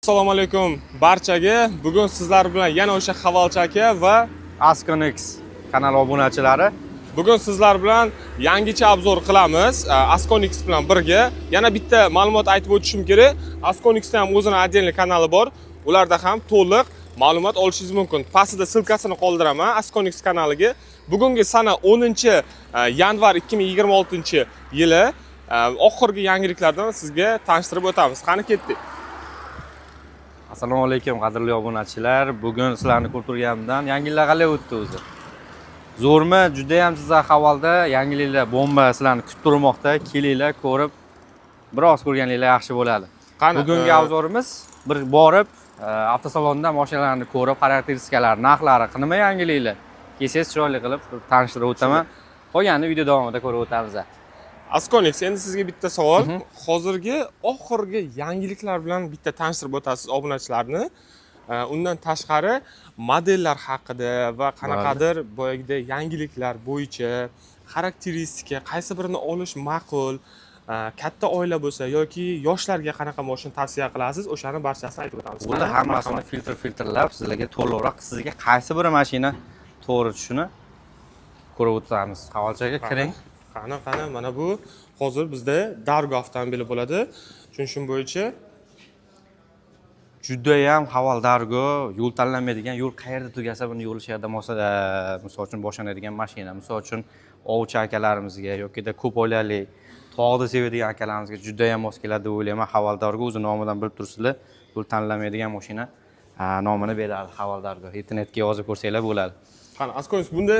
Assalomu alaykum barchaga. Bugun sizlar bilan yana o'sha Havolchi aka va Asconix kanal obunachilari. bugun sizlar bilan yangicha obzor qilamiz. Asconix bilan birga yana bitta ma'lumot aytib o'tishim kerak. Asconixda ham o'zining отдельный kanali bor. Ularda ham to'liq ma'lumot olishingiz mumkin. Pastida silkasini qoldiraman Asconix kanaliga. Bugungi sana 10-yanvar 2026-yili oxirgi yangiliklardan sizga tanishtirib o'tamiz. Qani ketdik. Assalomu alaykum qadrli obunachilar. Bugun sizlarni ko'rib turganimdan yangiliklar qalay o'tdi o'zi? Zo'rmi? Juda ham sizlar havolda yangiliklar bomba sizlarni kutib turmoqda. Kelinglar, ko'rib biroz ko'rganinglar yaxshi bo'ladi. Bugungi obzorimiz bir borib avtosalonda mashinalarni ko'rib, xarakteristikalari, narxlari, nima yangiliklar kelsangiz chiroyli qilib tanishtirib o'taman. Qolganini video davomida ko'rib o'tamiz. Asconix, endi sizga bitta savol. Hozirgi oxirgi yangiliklar bilan bitta tanishtirib o'tasiz obunachilarni. Undan tashqari modellar haqida va qanaqadir boyagida yangiliklar bo'yicha xarakteristika, qaysi birini olish ma'qul, katta oila bo'lsa yoki yoshlarga qanaqa mashina tavsiya qilasiz, o'shani barchasini aytib o'tamiz. Bular hammasini filtrlab sizlarga to'liqroq sizga qaysi bir mashina to'g'ri tushini ko'rib o'tamiz. Havolchaga kiring. Qani, mana bu hozir bizda Dargo avtomobili bo'ladi. Shuning bo'yicha juda ham haval Dargo, yo'l tanlanmaydigan, yo'l qayerda tugasa buni yo'l sherda misol uchun boshlanadigan mashina, misol uchun ovchi akalarimizga yoki ko'p oilali tog'da sevadigan akalarimizga juda ham mos keladi deb o'ylayman. Haval Dargo o'zi nomidan bilib turibsizlar, yo'l tanlanmaydigan mashina nomini beradi Haval Dargo. Internetga yozib ko'rsanglar bo'ladi. Qani, Asconix bunda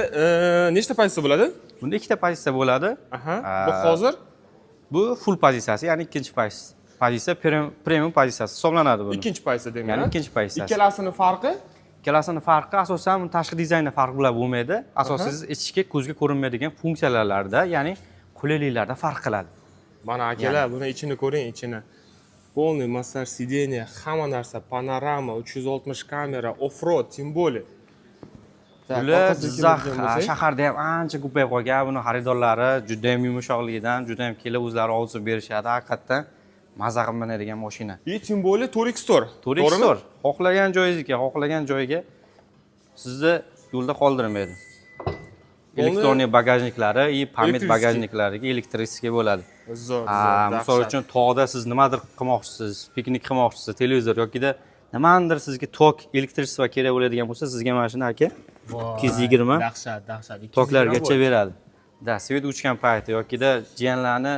nechta pozitsiya bo'ladi? Bunda ikkita pozitsiya bo'ladi. Bu hozir bu full pozitsiyasi, ya'ni ikkinchi pozitsiya premium pozitsiyasi hisoblanadi bu. Ikkinchi pozitsiya demak. Ya'ni ikkinchi pozitsiyasi. Ikkalasining farqi? Ikkalasining farqi asosan tashqi dizaynda farq bilan bo'lmaydi. Asosiysi ichki ko'zga ko'rinmaydigan funksiyalarda, ya'ni qulayliklarda farq qiladi. Mana akalar, buni ichini ko'ring, ichini. Полный massaj сиденья, hamma narsa, panorama, 360 kamera, off-road, tем более. Bular Jizzax shaharda ham ancha ko'payib qolgan. Buni xaridorlari juda ham yumshoqligidan, juda ham kelib o'zlari olib berishadi. Haqiqatdan maza qilib minadigan mashina. Tем более Touring Store. Touring Store. Xohlagan joyingizga, xohlagan joyga sizni yo'lda qoldirmaydi. Elektronik bagajniklari, pamyat bagajniklariga elektrический bo'ladi. Zo'r. Misol uchun tog'da siz nimadir qilmoqchisiz, piknik qilmoqchisiz, televizor yokida nimadir sizga tok elektrичество kerak bo'ladigan bo'lsa, sizga mashina aka 220 dahshat. toklargacha beradi. Da, svet o'chgan payti yokida jiyanlarni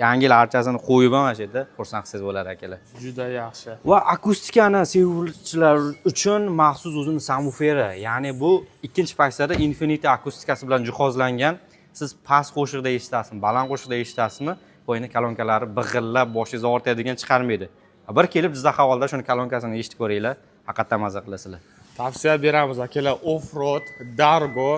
yangi archasini qo'yib ham mana shu yerda xursand qilsangiz bo'ladi akalar. Juda yaxshi. Va akustikani sevuvchilar uchun maxsus o'zining subwooferi, ya'ni bu ikkinchi pozitsiyada Infinity akustikasi bilan jihozlangan. Siz past qo'shiqda eshitasiz, baland qo'shiqda eshitasizmi? Bo'yni kolonkalari big'illab, boshingizni og'ritadigan chiqarmaydi. Bir kelib Jizzax havolda shuni kolonkasini eshitib ko'ringlar, haqiqatdan maza qilasizlar. Tavsiya beramiz akalar, off-road, Dargo,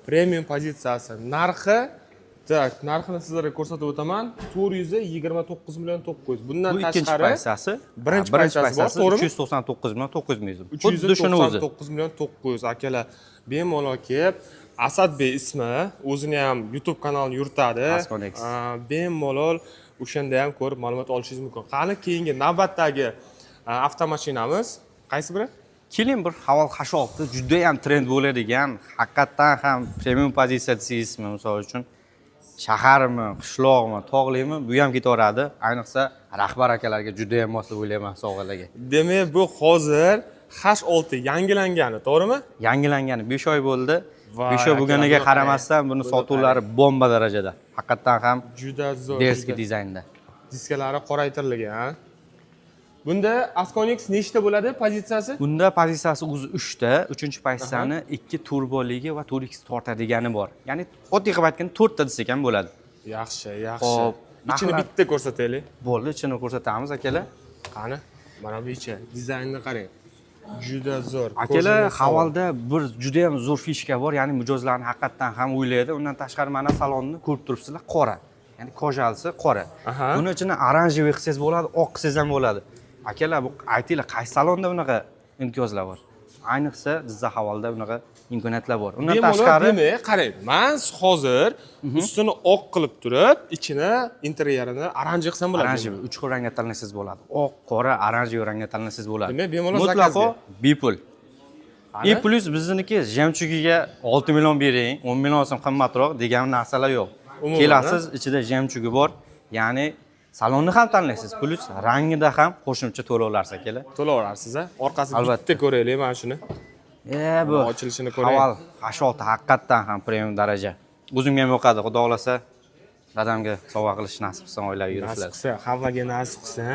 premium pozitsiyasi. Narxini sizlarga ko'rsatib o'taman. 429 million 900. Bundan tashqari birinchi pozitsiyasi bor, to'g'rimi? 399 million 900 ming. 399 million 900 akalar. Bemalol kelib, Asadbek ismi, o'zini ham YouTube kanalini yuritadi. Bemalol o'shanda ham ko'rib ma'lumot olishingiz mumkin. Qani keyingi navbatdagi avtomashinamiz qaysi biri? Keling bir Haval H6 juda ham trend bo'ladigan, haqiqatdan ham premium pozitsiya deysizmi, misol uchun shaharmi, qishloqmi, tog'limi, bu ham ketaveradi. Ayniqsa rahbar akalarga juda ham mos deb o'ylayman, sovg'alarga. Demak, bu hozir H6 yangilangani, to'g'rimi? Yangilangani 5 oy bo'ldi. 5 oy bo'lganiga qaramasdan buni sotuvlari bomba darajada. Haqiqatdan ham juda zo'r. Deski dizaynda. Diskalari qoraytirilgan. Bunda Asconix nechta bo'ladi pozitsiyasi? Bunda pozitsiyasi o'zi 3 ta. 3-pozitsiyani 2 turboligi va 4x tortadigani bor. Ya'ni oddiy qilib aytganda 4 ta desak ham bo'ladi. Yaxshi. Xo'p, ichini bitta ko'rsataylik. Bo'ldi, ichini ko'rsatamiz akalar. Qani, mana bu ichi, dizaynni qarang. Juda zo'r. Akalar, havolda bir juda ham zo'r fishka bor, ya'ni mijozlarni haqiqatdan ham o'ylaydi. Undan tashqari mana salonni ko'rib turibsizlar, qora. Ya'ni kojalsi qora. Buni ichini oranjeviy qilsangiz bo'ladi, oq qilsangiz ham bo'ladi. Akalar, bu aytinglar, qaysi salonda bunaqa imtiyozlar bor? Ayniqsa Jizzax havolda bunaqa imkoniyatlar bor. Undan Bemalol tashqari demak, qarang, men hozir ustini oq qilib turib, ichini interyerini oranj qilsam bo'ladi. oranj 3 xil rangga tanlasangiz bo'ladi. Oq, qora, oranj rangga tanlasangiz bo'ladi. Demak, bemalol mutlaqo zakazga. bepul. Plus bizniki jemchugiga 6 million bering, 10 million so'm qimmatroq degan narsalar yo'q. Umuman, Kelasiz, ichida jemchugi bor. Ya'ni salonni ham tanlaysiz, plus rangida ham qo'shimcha to'lovlarsiz aka. To'laverasiz, a? Orqasini Albatta. bitta ko'raylik mana shuni. Bu ochilishini ko'ray. Haval H6 haqiqatdan ham premium daraja. O'zimga ham yoqadi, xudo xolasa dadamga sovg'a qilish nasib qilsa oilaviy Nasib yuribsizlar. qilsa, hammaga nasib qilsa.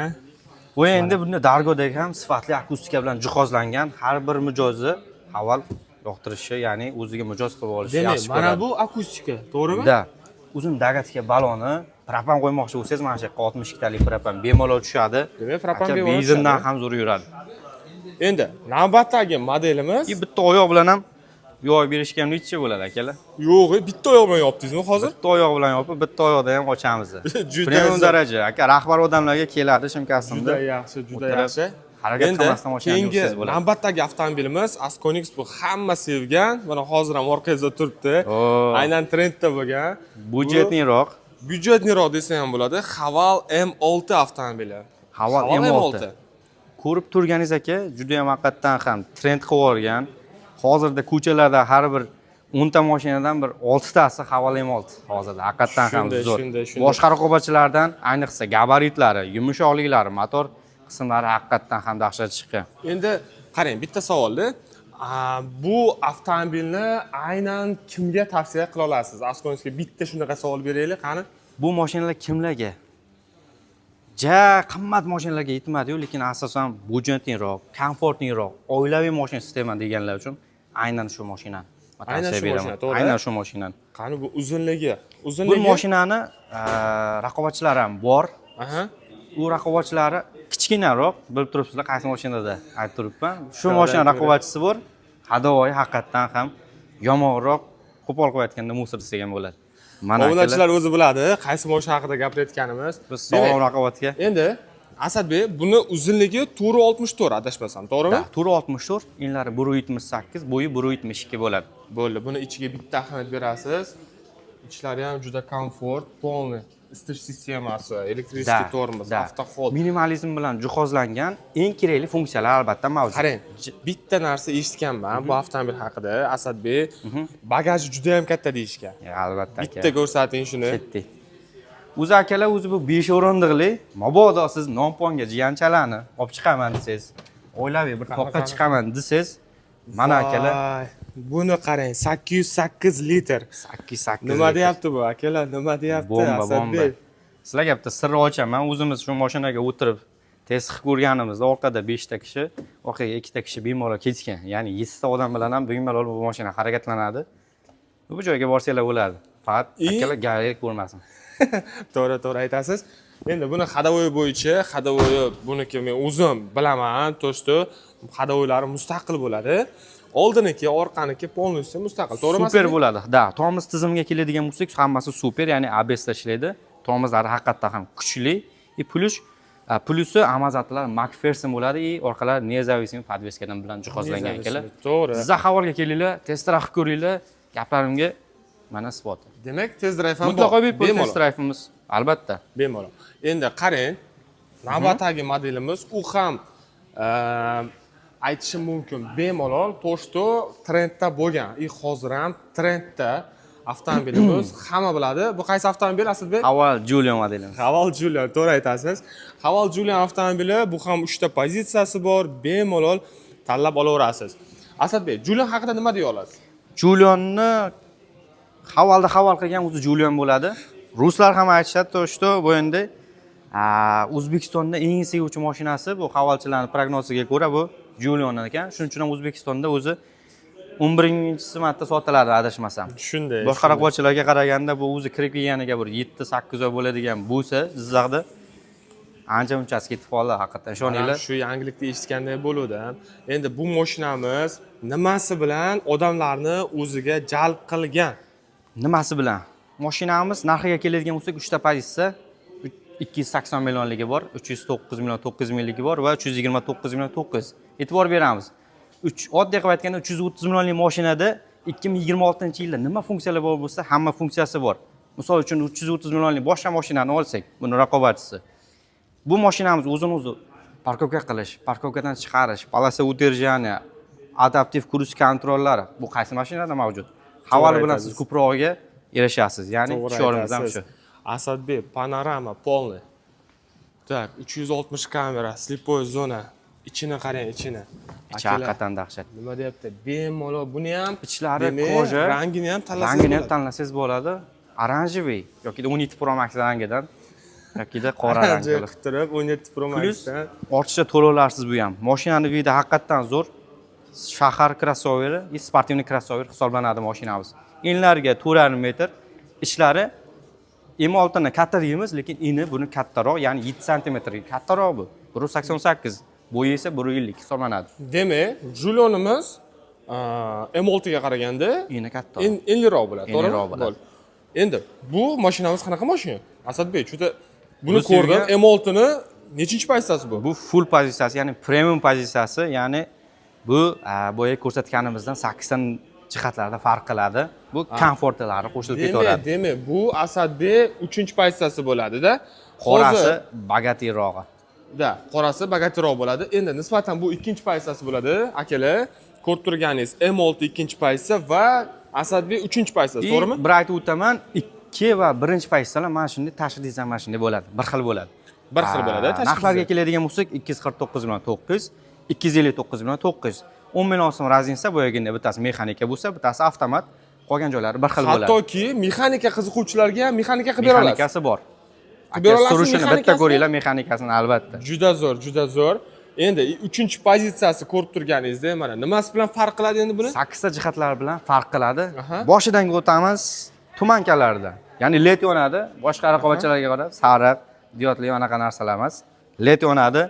Bu endi bunda Dargodagi ham sifatli akustika bilan jihozlangan har bir mijozni Haval yoqtirishi, ya'ni o'ziga mijoz qilib olishi Demak, yaxshi mana ko'radi. bu akustika, to'g'rimi? Da. Uzun dagatka baloni propan qo'ymoqchi bo'lsangiz, mana shu yoqqa 62 talik propan bemalol tushadi. Demak, propan Aka, bemalol benzindan tushadi. ham zo'r yuradi. Endi navbatdagi modelimiz Bitta oyoq bilan ham yo'q berishga ham necha bo'ladi akalar? yo'q, bitta oyoq bilan yopdingizmi hozir? Bitta oyoq bilan yopib, bitta oyoqda ham ochamiz. Juda Premium zo'r. daraja. Aka, rahbar odamlarga keladi shimkasimda. Juda yaxshi, juda O'tirib, yaxshi. harakat Endi qilmasdan ochgan keyingi yursangiz bo'ladi. navbatdagi avtomobilimiz Asconix, bu hamma sevgan. Mana hozir ham orqangizda turibdi. Oo. Aynan trendda bo'lgan. Budjetniroq. Byudjetniroq desa ham bo'ladi. Haval M6 avtomobili. Haval M6. Ko'rib turganingiz aka, juda ham haqiqatdan ham trend qilib olgan. Hozirda ko'chalarda har bir 10 ta mashinadan bir 6 tasi Haval M6 hozirda haqiqatdan ham Shunday, zo'r. shunday. Boshqa raqobatchilardan ayniqsa gabaritlari, yumshoqliklari, motor qismlari haqiqatdan ham dahshat chiqqan. Endi qarang, bitta savolda. Bu avtomobilni aynan kimga tavsiya qila olasiz? Asconixga bitta shunaqa savol beraylik, qani? Bu mashinalar kimlarga? Qimmat mashinalarga yetmadi-yu, lekin asosan budjetliroq, komfortliroq, oilaviy mashina istaman deganlar uchun aynan shu mashinani Aynan shu mashina, to'g'ri? Aynan shu mashinani. Qani bu uzunligi? Bu mashinani raqobatchilari ham bor. Aha. U raqobatchilari kichkinaroq, bilib turibsizlar qaysi mashinada aytib turibman. Shu mashina raqobatchisi bor. Hadovoy haqiqatdan ham yomonroq qo'pol qo'yayotganda musor degan bo'ladi. Mana Obunachilar o'zi biladi, qaysi mashina haqida gapirayotganimiz. biz sog'lom raqobatga. Endi Asadbek, buni uzunligi 4.64 adashmasam, to'g'rimi? 4.64, enlari 1.78, bo'yi 1.72 bo'ladi. Bo'ldi. Buni ichiga bitta ahamiyat berasiz. Ichlari ham juda komfort, polni isitish sistemasi, elektrический tormoz, avtohol. Minimalizm bilan jihozlangan eng kerakli funksiyalar albatta mavjud. Qarang, bitta narsa eshitganman bu avtomobil haqida. Asadbek, bagaji juda ham katta deyishgan. Albatta aka. Bitta ko'rsating shuni. Ketdik. O'zi akalar, o'zi bu 5 o'rindiqli, mabodo siz nonponga jiyanchalarni olib chiqaman desangiz, oilaviy bir toqqa chiqaman desangiz, mana akalar, buni qarang, 808 litr. 8 Nima deyapti bu akalar? Nima deyapti Asadbek? Sizlarga bitta sir ochaman. O'zimiz shu mashinaga o'tirib test qilib ko'rganimizda orqada 5 ta kishi, orqaga 2 ta kishi bemalol ketgan. Ya'ni 7 ta odam bilan ham bemalol bu mashina harakatlanadi. Bu joyga borsanglar bo'ladi. Faqat akalar galerik bo'lmasin. To'g'ri aytasiz. Endi buni xadovoyi bo'yicha, xadovoyi buniki men o'zim bilaman, to'shti, xadovoylari mustaqil bo'ladi. Oldiniki, orqaniki полностью mustaqil, to'g'rimi? Super bo'ladi. Da, tormoz tizimiga keladigan bo'lsak, hammasi super, ya'ni ABS ishlaydi. Tormozlari haqiqatdan ham kuchli. Plusi amazatlar McPherson bo'ladi, orqalari nezavisim podveskadan bilan jihozlangan ekanlar. To'g'ri. Sizlar havolga kelinglar, test drive qilib ko'ringlar, gaplarimga mana isboti. Demak, test drive ham bor. Mutlaqo bepul test drive'imiz, albatta. Bemalol. Endi qarang, navbatdagi modelimiz u ham aytishim mumkin, bemalol to'shto trendda bo'lgan. Hozir ham trendda avtomobilimiz hamma biladi. Bu qaysi avtomobil Asadbek? Haval Julian modelimiz. Haval Julian, to'g'ri aytasiz. Haval Julian avtomobili, bu ham 3 ta pozitsiyasi bor, bemalol tanlab olaverasiz. Asadbek, Julian haqida nima deya olasiz? Julianni havalda haval qilgan o'zi Julian bo'ladi. Ruslar ham aytishadi, to'shto bu endi O'zbekistonda eng sevuvchi mashinasi bu havalchilarning prognoziga ko'ra bu Julian ekan. Shuning uchun ham O'zbekistonda o'zi 11-chi marta sotiladi adashmasam. Shunday. Boshqa raqobatchilarga qaraganda bu o'zi kirib kelganiga bir 7-8 oy bo'ladigan bo'lsa, Jizzaxda ancha munchasi ketib qoldi haqiqatan. Ishoninglar. Shu yangilikni eshitganday bo'ldi. Endi bu mashinamiz nimasi bilan odamlarni o'ziga jalb qilgan? Nimasi bilan? Mashinamiz narxiga keladigan bo'lsak, 3 ta pozitsiya 280 millionligi bor, 309 million 900 mingligi bor va 329 million 900. E'tibor beramiz. oddiy qilib aytganda 330 millionlik mashinada 2026-yilda nima funksiyalar bor bo'lsa, hamma funksiyasi bor. Misol uchun 330 millionlik boshqa mashinani olsak, buni raqobatchisi. Bu mashinamiz o'zini-o'zi parkovka qilish, parkovkadan chiqarish, polosa удержания, adaptiv kruz kontrollari bu qaysi mashinada mavjud? Havoli bilan siz ko'prog'iga erishasiz. Ya'ni ishorimiz ham shu. Asadbek, panorama полный. Так, 360 kamera, слепой zona. Ichini qarang, ichini. Ichi haqiqatan dahshat. Nima deyapti? Bemalol buni ham, Ichlari koja, rangini ham tanlasangiz rangini ham bo'ladi. tanlasangiz bo'ladi. Oranjiviy yoki 17 Pro Max rangidan yoki qora rang qilib turib 17 Pro Max Plus dan. ortiqcha to'lovlarsiz bu ham. Mashinani vidi haqiqatan zo'r. Shahar krossoveri, sportivniy krossover hisoblanadi mashinamiz. Enlariga 4,5 metr, ichlari M6 ni katta deymiz, lekin eni buni kattaroq, ya'ni 7 sm kattaroq bu. 188, bo'yi esa 150 hisoblanadi. Demak, Julionimiz M6 ga qaraganda Eni kattaroq. enliroq bo'ladi, to'g'rimi? Enliroq bo'ladi. Endi bu mashinamiz qanaqa mashina? Asadbek, juda buni Bu ko'rdim. sizga- M6 ni nechinchi pozitsiyasi bu? Bu full pozitsiyasi, ya'ni premium pozitsiyasi, ya'ni bu boya ko'rsatganimizdan 8 dan jihatlarda farq qiladi. Bu komfortlari qo'shilib ketaveradi. Demak, bu Asadbek 3-pozitsiyasi bo'ladi-da. Qorasi bagatirog'i. Da, qorasi bagatroq bo'ladi. Endi nisbatan bu 2-pozitsiyasi bo'ladi. Akalar, ko'rib turganingiz M6 2-pozitsiya va Asadbek 3-pozitsiyasi, to'g'rimi? Bir aytib o'taman, 2 va 1-pozitsiyalar mana shunday tashqi dizayn mana shunday bo'ladi. Bir xil bo'ladi. Bir xil bo'ladi, tashqi Narxlarga dizayn. keladigan bo'lsak, 249 million 900, 259 million 900. 10 million so'm raznica bo'yagida bittasi mexanika bo'lsa, bittasi avtomat, qolgan joylari bir xil bo'ladi. Hattoki mexanika qiziquvchilarga ham mexanika qilib bera olasiz. Mexanikasi bor. Qilib bera olasiz Surishini bitta mexanikasini? ko'ringlar mexanikasini albatta. Juda zo'r, juda zo'r. Endi 3-pozitsiyasi ko'rib turganingizda mana nimasi bilan farq qiladi endi buni? 8 ta jihatlar bilan farq qiladi. Aha. Boshidan o'tamiz tumankalarda. Ya'ni led yonadi, boshqa raqobatchilarga qarab sariq, diodli anaqa narsalar emas. Led yonadi.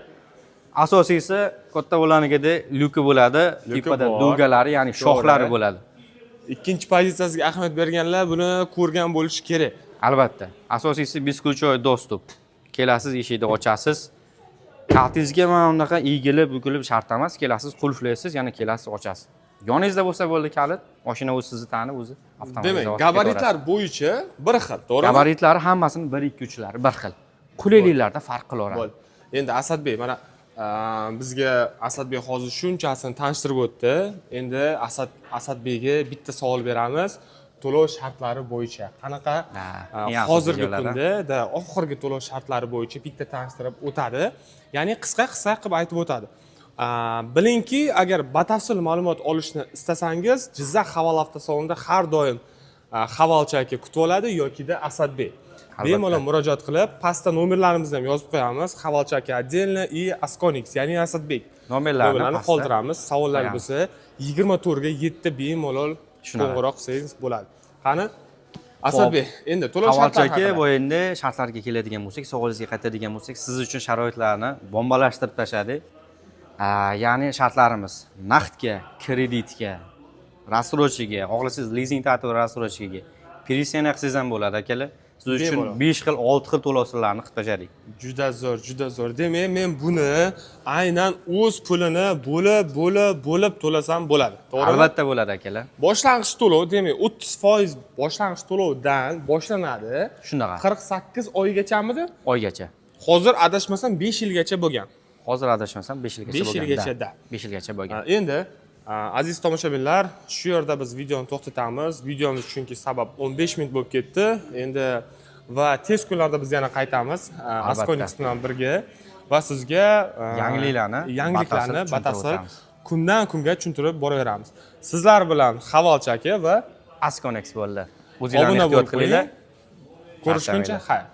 Asosiysi katta bo'lganigidek lyuki bo'ladi, tepada bor. dugalari, ya'ni shoxlari bo'ladi. 2-pozitsiyasiga ahamiyat berganlar buni ko'rgan bo'lishi kerak. Albatta. Asosiysi beskluchoy dostup. Kelasiz, eshikni ochasiz. Kartizga mana bunaqa egilib, bukilib shart emas. Kelasiz, qulflaysiz, yana kelasiz, ochasiz. Yoningizda bo'lsa bo'ldi kalit, mashina o'zi sizni tanib, o'zi avtomobilga Demak, gabaritlar bo'yicha bir xil, to'g'rimi? Gabaritlari hammasini 1-2-3lari bir xil. Qulayliklarda farq qilaveradi. Bo'ldi. Endi Asadbek, mana bizga Asadbek hozir shunchasini tanishtirib o'tdi. Endi Asadbekga bitta savol beramiz. To'lov shartlari bo'yicha qanaqa hozirgi kunda oxirgi to'lov shartlari bo'yicha bitta tanishtirib o'tadi. Ya'ni qisqa qilib aytib o'tadi. Bilingki, agar batafsil ma'lumot olishni istasangiz, Jizzax havola avtosalonida har doim havolchi aka kutib oladi yokida Asadbek. Bemalol murojaat qilib, pastda nomerlarimizni ham yozib qo'yamiz. Havolchi aka отдельно и Asconix, ya'ni Asadbek. Nomerlarni qoldiramiz. Savollar bo'lsa 24 ga 7 bemalol qo'ng'iroq qilsangiz bo'ladi. Qani Asadbek, endi to'lov shartlari haqida bu endi shartlarga keladigan bo'lsak, savolingizga qaytadigan bo'lsak, siz uchun sharoitlarni bombalashtirib tashladik. Ya'ni shartlarimiz naqdga, kreditga, рассрочкаga, xohlasangiz lizing tartibi рассрочкаga, пересена qilsangiz ham bo'ladi akalar. Siz uchun 5 xil, 6 xil to'lov usullarini qilib tashladik. Juda zo'r, juda zo'r. Demak, men buni aynan o'z pulini bo'lib to'lasam bo'ladi. To'g'rimi? Albatta bo'ladi akalar. Boshlang'ich to'lov, demak, 30% boshlang'ich to'lovdan boshlanadi. Shunaqa. 48 oygacha-midi? Oygacha. Hozir adashmasam 5 yilgacha bo'lgan. Hozir adashmasam 5 yilgacha bo'lgan. 5 yilgacha-da. 5 yilgacha bo'lgan. Endi aziz tomoshabinlar, shu yerda biz videoni to'xtatamiz. Videomiz chunki sabab 15 minut bo'lib ketdi. Endi va tez kunlarda biz yana qaytamiz Asconix bilan birga va sizga yangiliklarni batafsil kundan kunga tushuntirib boraveramiz. Sizlar bilan Havolchi aka va Asconix bo'ldi. O'zinglarni ehtiyot qilinglar. Ko'rishguncha, xayr.